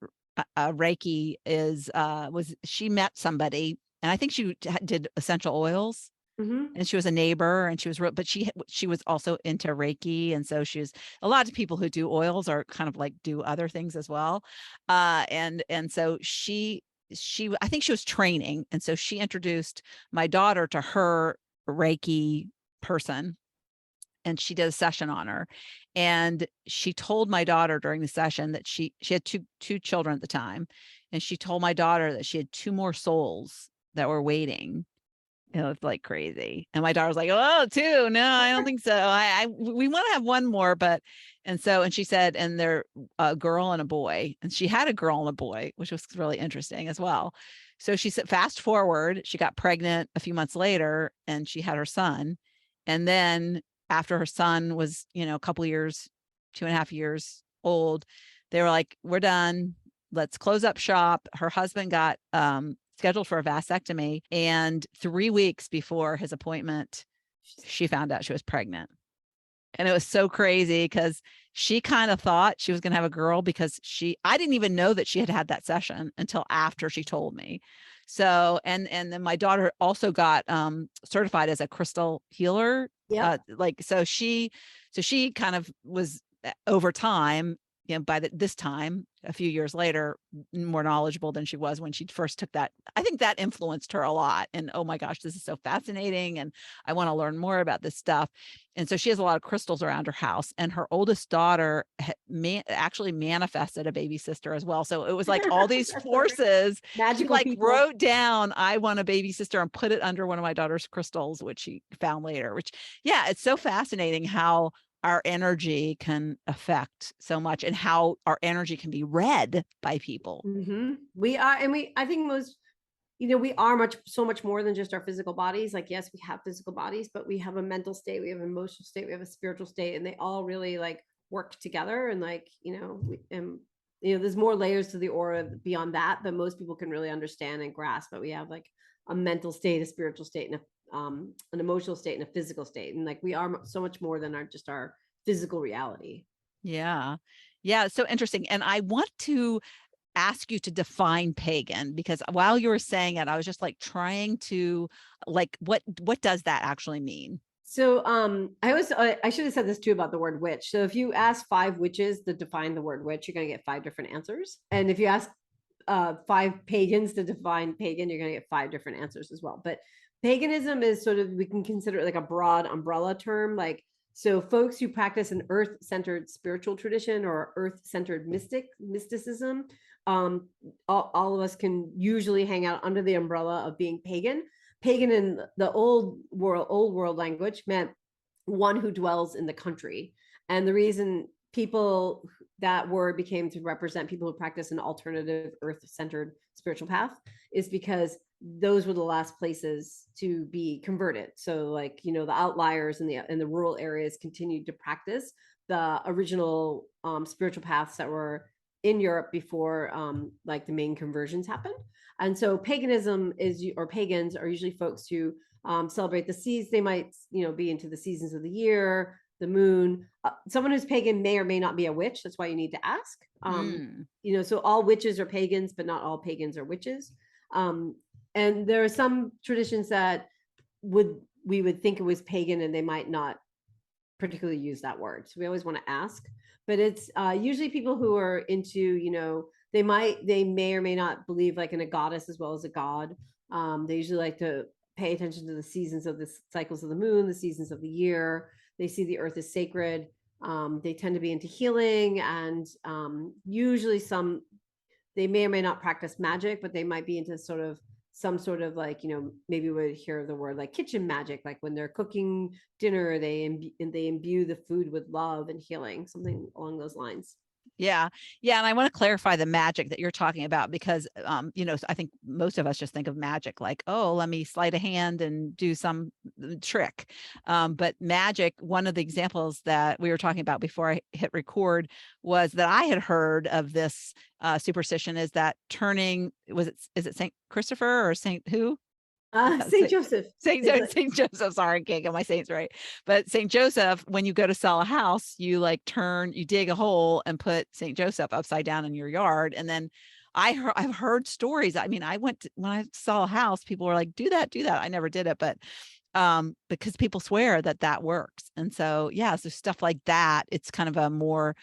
Reiki was she met somebody, and I think she did essential oils. And she was a neighbor, and she was but she was also into Reiki, and so she was, a lot of people who do oils are kind of like do other things as well, and so she I think she was training, and so she introduced my daughter to her Reiki person, and she did a session on her, and she told my daughter during the session that she had two children at the time, and she told my daughter that she had two more souls that were waiting. It was like crazy. And my daughter was like, "Oh, two? No, I don't think so. We want to have one more." But, and she said, and they're a girl and a boy. And she had a girl and a boy, which was really interesting as well. So she said, fast forward, she got pregnant a few months later, and she had her son. And then after her son was, a couple years, 2.5 years old, they were like, "We're done. Let's close up shop." Her husband got scheduled for a vasectomy, and 3 weeks before his appointment, she found out she was pregnant. And it was so crazy because she kind of thought she was going to have a girl, because I didn't even know that she had had that session until after she told me. So, and then my daughter also got certified as a crystal healer. Yeah. So she kind of was, over time, by this time, a few years later, more knowledgeable than she was when she first took that. I think that influenced her a lot. And oh my gosh, this is so fascinating, and I want to learn more about this stuff. And so she has a lot of crystals around her house. And her oldest daughter actually manifested a baby sister as well. So it was like all these forces. Magical She people. wrote down, "I want a baby sister," and put it under one of my daughter's crystals, which she found later. Which, yeah, it's so fascinating how our energy can affect so much, and how our energy can be read by people. We are, and I think most, we are so much more than just our physical bodies. Like, yes, we have physical bodies, but we have a mental state, we have an emotional state, we have a spiritual state, and they all really like work together. And like, and there's more layers to the aura beyond that, but most people can really understand and grasp. But we have like a mental state, a spiritual state, and an emotional state, and a physical state, and like we are so much more than our physical reality. Yeah. Yeah. So interesting. And I want to ask you to define pagan, because while you were saying it, I was just like trying to like, what does that actually mean? So I should have said this too about the word witch. So if you ask 5 witches to define the word witch, you're going to get 5 different answers. And if you ask 5 pagans to define pagan, you're going to get 5 different answers as well. But paganism is sort of, we can consider it like a broad umbrella term. Like, so folks who practice an earth-centered spiritual tradition or earth-centered mysticism, all of us can usually hang out under the umbrella of being pagan. Pagan in the old world language meant one who dwells in the country. And the reason that word became to represent people who practice an alternative earth-centered spiritual path is because those were the last places to be converted. So like, the outliers in the rural areas continued to practice the original spiritual paths that were in Europe before like the main conversions happened. And so paganism or pagans are usually folks who celebrate the seasons. They might, be into the seasons of the year, the moon. Someone who's pagan may or may not be a witch. That's why you need to ask. So all witches are pagans, but not all pagans are witches. And there are some traditions that we would think it was pagan, and they might not particularly use that word. So we always want to ask. But it's usually people who are into, they may or may not believe like in a goddess as well as a god. They usually like to pay attention to the seasons of the cycles of the moon, the seasons of the year. They see the earth as sacred. They tend to be into healing, and usually they may or may not practice magic, but they might be into some sort of like, maybe we would hear the word like kitchen magic, like when they're cooking dinner, they imbue the food with love and healing, something along those lines. Yeah. Yeah. And I want to clarify the magic that you're talking about, because, I think most of us just think of magic like, oh, let me sleight a hand and do some trick. But magic, one of the examples that we were talking about before I hit record was that I had heard of this superstition is that is it St. Christopher or St. who? St. Joseph. Saint Joseph. Sorry, I can't get my saints right. But St. Joseph, when you go to sell a house, you dig a hole and put St. Joseph upside down in your yard. And then I've heard stories. I mean, when I saw a house, people were like, do that. I never did it, but because people swear that works. And so, yeah, so stuff like that, it's kind of a more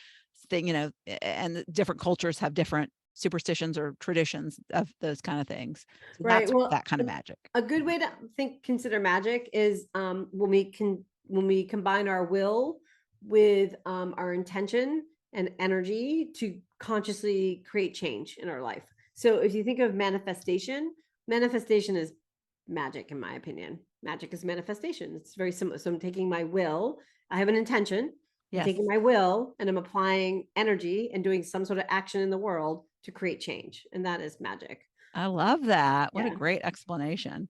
thing, and different cultures have different superstitions or traditions of those kind of things. So right. that's Well, that kind of magic. A good way to consider magic is when we combine our will with our intention and energy to consciously create change in our life. So if you think of manifestation is magic, in my opinion. Magic is manifestation. It's very similar. So I'm taking my will, I have an intention, I'm taking my will and I'm applying energy and doing some sort of action in the world to create change. And that is magic. I love that. What a great explanation.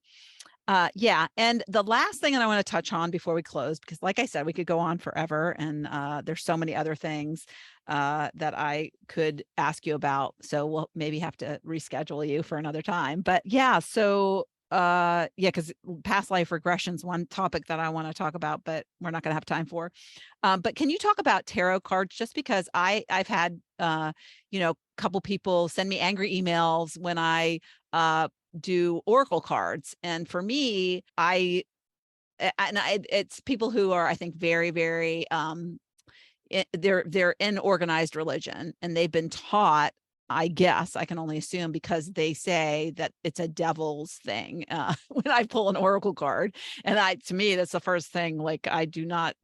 Yeah. And the last thing that I want to touch on before we close, because like I said, we could go on forever, and there's so many other things that I could ask you about. So we'll maybe have to reschedule you for another time. But yeah, so because past life regression is one topic that I want to talk about, but we're not going to have time for. But can you talk about tarot cards? Just because I've had a couple people send me angry emails when I do oracle cards, and for me, it's people who are, I think, very, very they're in organized religion, and they've been taught, I guess, I can only assume, because they say that it's a devil's thing when I pull an oracle card. And to me, that's the first thing. Like, I do not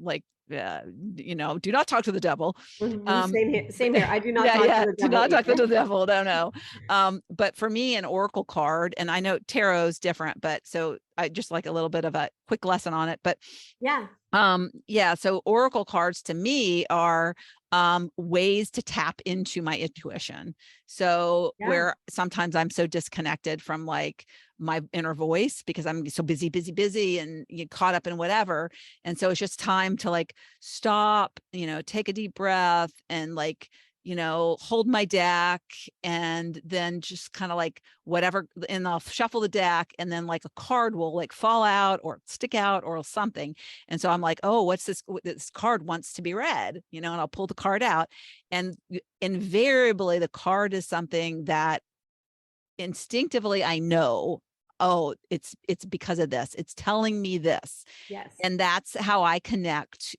do not talk to the devil. Same here. I do not talk to the devil. Do not talk to the devil. No. But for me, an oracle card, and I know tarot is different, but so I just like a little bit of a quick lesson on it. But so oracle cards to me are ways to tap into my intuition. So where sometimes I'm so disconnected from like my inner voice because I'm so busy and you caught up in whatever. And so it's just time to like stop, take a deep breath and like, hold my deck and then just kind of like whatever, and I'll shuffle the deck and then like a card will like fall out or stick out or something. And so I'm like, oh, what's this? This card wants to be read, and I'll pull the card out, and invariably the card is something that instinctively I know, oh, it's because of this. It's telling me this. Yes. And that's how I connect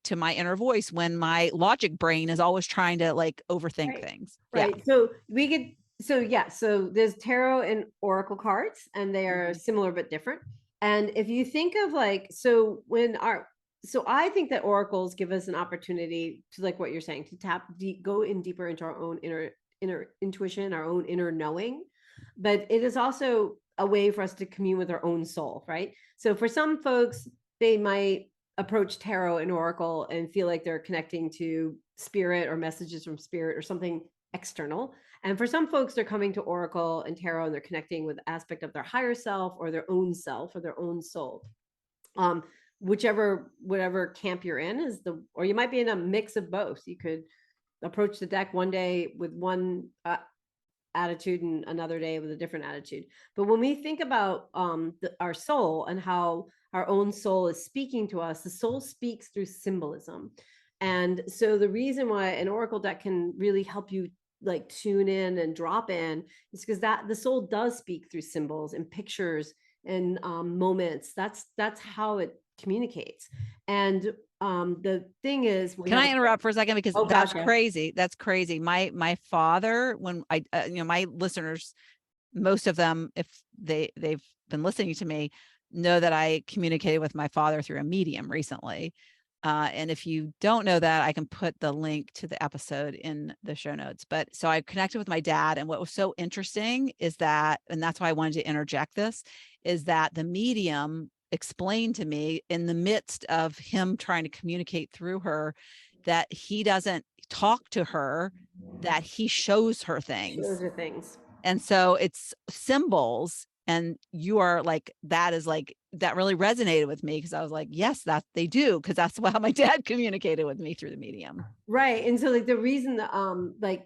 to my inner voice when my logic brain is always trying to like overthink things. Right. Yeah. So there's tarot and oracle cards, and they are similar but different. And if you think of so I think that oracles give us an opportunity to, like what you're saying, to go in deeper into our own inner intuition, our own inner knowing. But it is also a way for us to commune with our own soul, right? So for some folks, they might approach tarot and oracle and feel like they're connecting to spirit or messages from spirit or something external. And for some folks, they're coming to oracle and tarot and they're connecting with the aspect of their higher self or their own soul. Whatever camp you're in or you might be in a mix of both. You could approach the deck one day with one attitude and another day with a different attitude. But when we think about our soul and how our own soul is speaking to us, the soul speaks through symbolism. And so the reason why an oracle deck can really help you like tune in and drop in is because that the soul does speak through symbols and pictures and moments. That's how it communicates. And the thing is, can I interrupt for a second? Because that's gotcha. crazy. That's crazy. My father, when I, my listeners, most of them, if they've been listening to me, know that I communicated with my father through a medium recently. And if you don't know that, I can put the link to the episode in the show notes. But so I connected with my dad. And what was so interesting is that, and that's why I wanted to interject this, is that the medium explained to me in the midst of him trying to communicate through her that he doesn't talk to her, that he shows her things. And so it's symbols. And you are like, that really resonated with me because I was like, yes, that they do. Cause that's how my dad communicated with me through the medium. Right. And so like the reason that,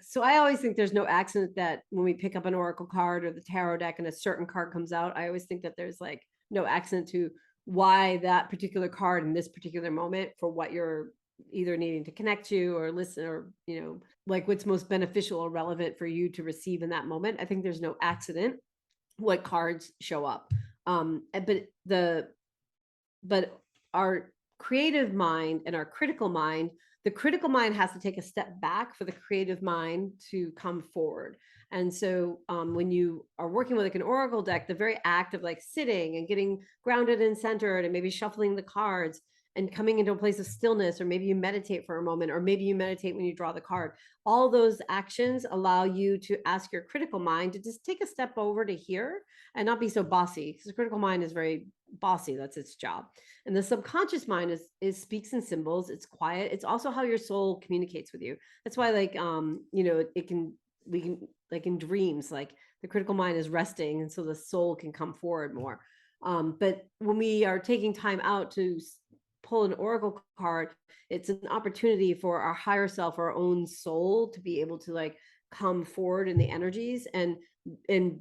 so I always think there's no accident that when we pick up an oracle card or the tarot deck and a certain card comes out, I always think that there's like no accident to why that particular card in this particular moment for what you're either needing to connect to or listen or, like what's most beneficial or relevant for you to receive in that moment. I think there's no accident what cards show up. But our creative mind and our critical mind, the critical mind has to take a step back for the creative mind to come forward. And so when you are working with like an oracle deck, the very act of like sitting and getting grounded and centered and maybe shuffling the cards and coming into a place of stillness, or maybe you meditate for a moment, or maybe you meditate when you draw the card. All those actions allow you to ask your critical mind to just take a step over to here and not be so bossy, because the critical mind is very bossy. That's its job. And the subconscious mind is speaks in symbols. It's quiet. It's also how your soul communicates with you. That's why we can like in dreams, like the critical mind is resting, and so the soul can come forward more. But when we are taking time out to pull an oracle card, it's an opportunity for our higher self, our own soul, to be able to like come forward in the energies and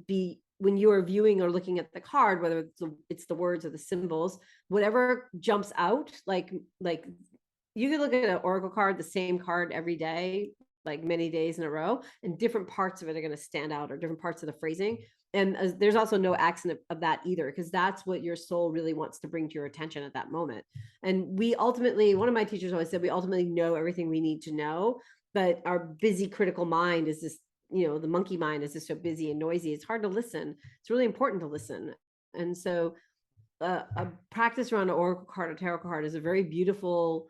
be, when you are viewing or looking at the card, whether it's the words or the symbols, whatever jumps out, like you could look at an oracle card, the same card every day, like many days in a row, and different parts of it are going to stand out, or different parts of the phrasing. And there's also no accident of that either, because that's what your soul really wants to bring to your attention at that moment. And we ultimately, one of my teachers always said, we ultimately know everything we need to know, but our busy critical mind is this, the monkey mind is just so busy and noisy. It's hard to listen. It's really important to listen. And so a practice around an oracle card or tarot card is a very beautiful,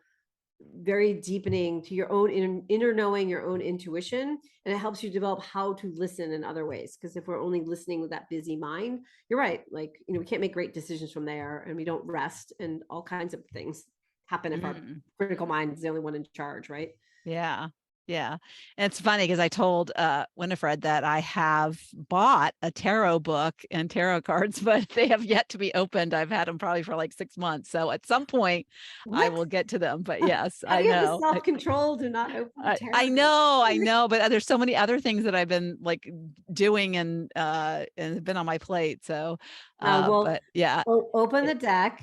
very deepening to your own inner knowing, your own intuition, and it helps you develop how to listen in other ways. Because if we're only listening with that busy mind, you're right, like we can't make great decisions from there, and we don't rest, and all kinds of things happen if our critical mind is the only one in charge, right? Yeah. Yeah. And it's funny because I told Winifred that I have bought a tarot book and tarot cards, but they have yet to be opened. I've had them probably for like 6 months. So at some point I What? will get to them. But yes, How do I you have the know. self-control to not open the I tarot deck? know, I know, but there's so many other things that I've been like doing and have been on my plate. So Well, but yeah. open the deck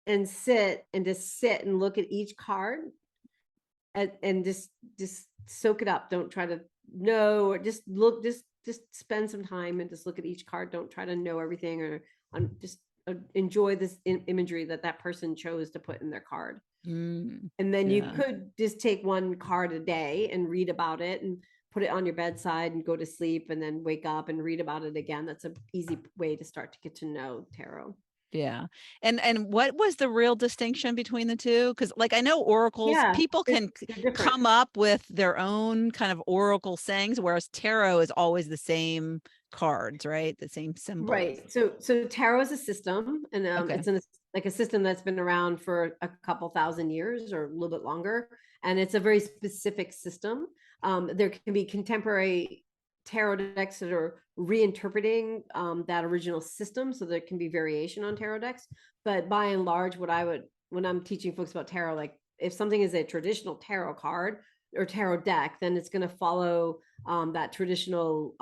and just sit and look at each card and just soak it up. Don't try to know, or just look, just spend some time and just look at each card. Don't try to know everything, or just enjoy this imagery that that person chose to put in their card. And then you Yeah. could just take one card a day and read about it and put it on your bedside and go to sleep and then wake up and read about it again. That's an easy way to start to get to know tarot. Yeah. And what was the real distinction between the two? Because like I know oracles, Yeah, people can they're different. come up with their own kind of oracle sayings, whereas tarot is always the same cards, right? The same symbols. Right. So tarot is a system, and Okay. it's like a system that's been around for a couple thousand years or a little bit longer, and it's a very specific system. There can be contemporary tarot decks that are reinterpreting that original system, so there can be variation on tarot decks. But by and large, when I'm teaching folks about tarot, like if something is a traditional tarot card or tarot deck, then it's going to follow that traditional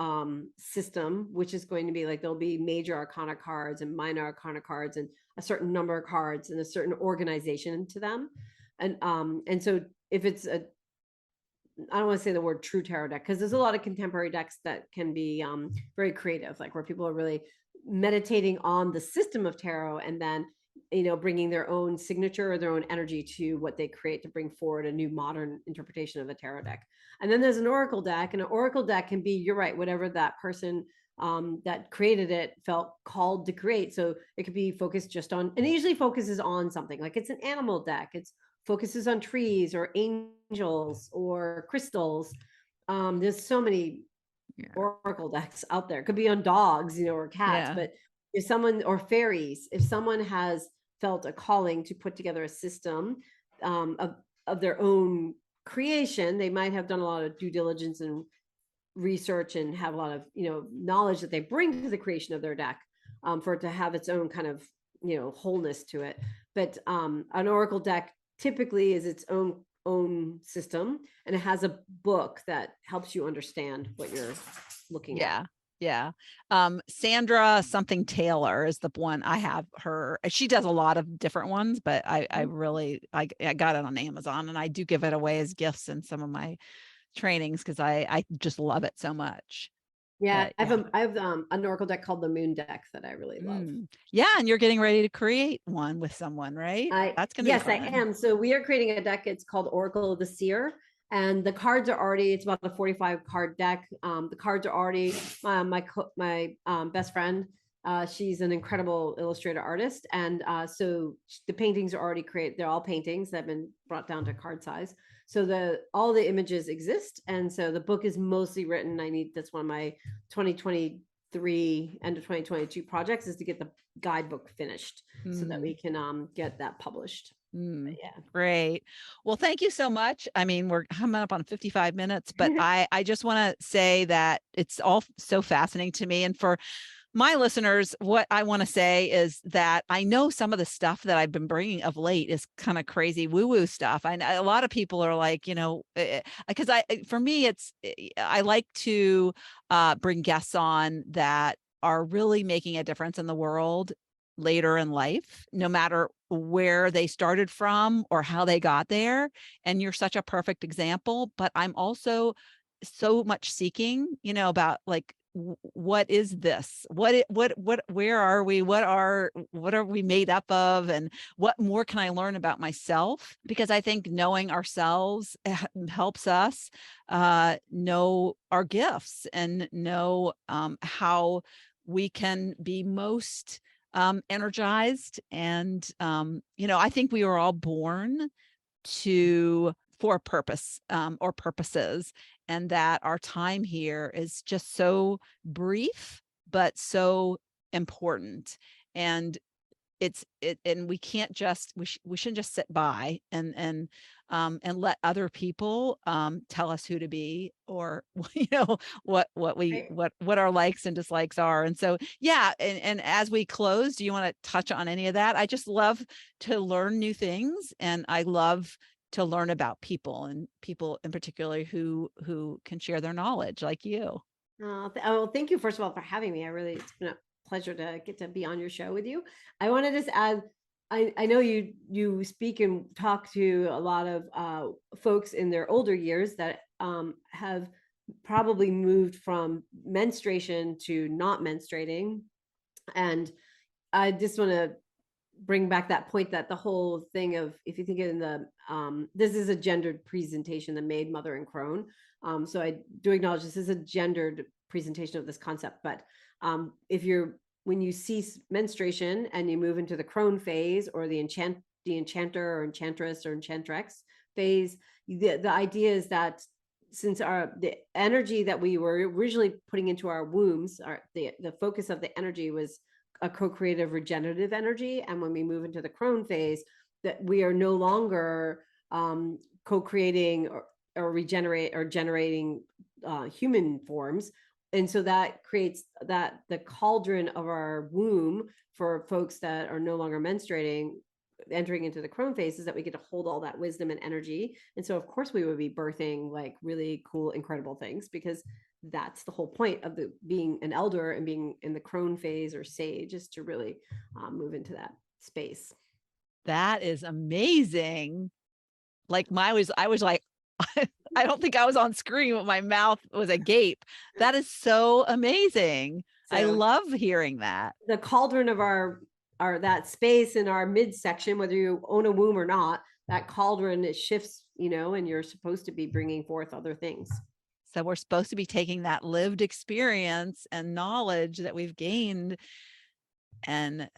system, which is going to be like there'll be major arcana cards and minor arcana cards and a certain number of cards and a certain organization to them. And so if it's a, I don't want to say the word true tarot deck, because there's a lot of contemporary decks that can be very creative, like where people are really meditating on the system of tarot and then bringing their own signature or their own energy to what they create to bring forward a new modern interpretation of a tarot deck. And then there's an oracle deck, and an oracle deck can be, you're right, whatever that person that created it felt called to create. So it could be focused just on, and it usually focuses on something, like it's an animal deck, it's focuses on trees or angels or crystals. There's so many Yeah. oracle decks out there. It could be on dogs, or cats, Yeah. but if someone, or fairies, if someone has felt a calling to put together a system of their own creation, they might have done a lot of due diligence and research and have a lot of knowledge that they bring to the creation of their deck, for it to have its own kind of wholeness to it. But an oracle deck typically is its own system, and it has a book that helps you understand what you're looking at. Yeah. Yeah. Sandra something Taylor is the one I have her. She does a lot of different ones, but I really I got it on Amazon, and I do give it away as gifts in some of my trainings because I just love it so much. Yeah, But yeah. I have an oracle deck called the Moon deck that I really love. Yeah, and you're getting ready to create one with someone, right? That's going to be Yes, I fun. am. So we are creating a deck. It's called Oracle of the Seer. And the cards are already, it's about a 45 card deck. The cards are already, my best friend, she's an incredible illustrator artist. And so the paintings are already created. They're all paintings that have been brought down to card size. So all the images exist. And so the book is mostly written. That's one of my 2023 end of 2022 projects, is to get the guidebook finished so that we can get that published. Yeah. Great. Well, thank you so much. I mean, we're coming up on 55 minutes, but I just want to say that it's all so fascinating to me. And for my listeners, what I want to say is that I know some of the stuff that I've been bringing of late is kind of crazy woo-woo stuff. A lot of people are like, because for me, I like to bring guests on that are really making a difference in the world later in life, no matter where they started from or how they got there. And you're such a perfect example, but I'm also so much seeking, about like, what is this? Where are we? What are we made up of? And what more can I learn about myself? Because I think knowing ourselves helps us know our gifts and know how we can be most energized. And, I think we were all born for a purpose or purposes, and that our time here is just so brief, but so important. And and we can't just, we shouldn't just sit by and let other people tell us who to be, or what we Right. what our likes and dislikes are. And so yeah, and as we close, do you want to touch on any of that? I just love to learn new things, and I love to learn about people, and people in particular who can share their knowledge like you. Well, thank you first of all for having me. It's been a pleasure to get to be on your show with you. I want to just add, I know you speak and talk to a lot of folks in their older years that have probably moved from menstruation to not menstruating, and I just want to bring back that point that the whole thing of, if you think in the this is a gendered presentation, the maid, mother, and crone. So I do acknowledge this is a gendered presentation of this concept, but when you cease menstruation and you move into the crone phase, or the enchanter or enchantress or enchantress phase, the idea is that since the energy that we were originally putting into our wombs, the focus of the energy was a co-creative regenerative energy, and when we move into the crone phase, that we are no longer co-creating or generating human forms. And so that creates that the cauldron of our womb for folks that are no longer menstruating, entering into the crone phase, is that we get to hold all that wisdom and energy. And so of course we would be birthing like really cool, incredible things, because that's the whole point of being an elder and being in the crone phase or sage, is to really move into that space. That is amazing. Like I was like, I don't think I was on screen, but my mouth was agape. That is so amazing. I So love hearing that. the cauldron of our that space in our midsection, whether you own a womb or not, that cauldron, it shifts, and you're supposed to be bringing forth other things. So we're supposed to be taking that lived experience and knowledge that we've gained, and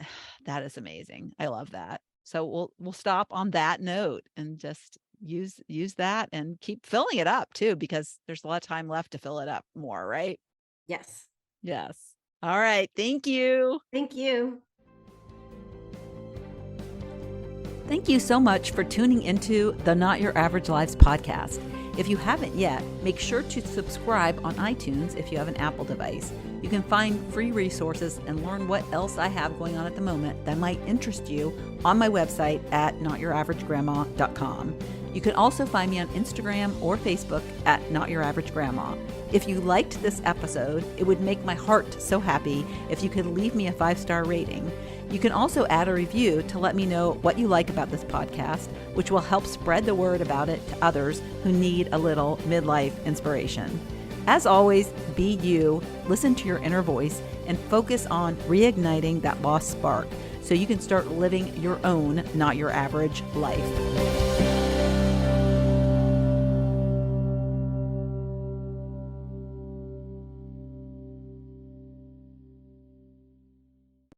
that is amazing. I love that. So we'll stop on that note and just use that and keep filling it up too, because there's a lot of time left to fill it up more, right? Yes. Yes. All right. Thank you. Thank you. Thank you so much for tuning into the Not Your Average Lives podcast. If you haven't yet, make sure to subscribe on iTunes if you have an Apple device. You can find free resources and learn what else I have going on at the moment that might interest you on my website at notyouraverage.grandma.com. You can also find me on Instagram or Facebook at Not Your Average Grandma. If you liked this episode, it would make my heart so happy if you could leave me a 5-star rating. You can also add a review to let me know what you like about this podcast, which will help spread the word about it to others who need a little midlife inspiration. As always, be you, listen to your inner voice, and focus on reigniting that lost spark so you can start living your own Not Your Average life.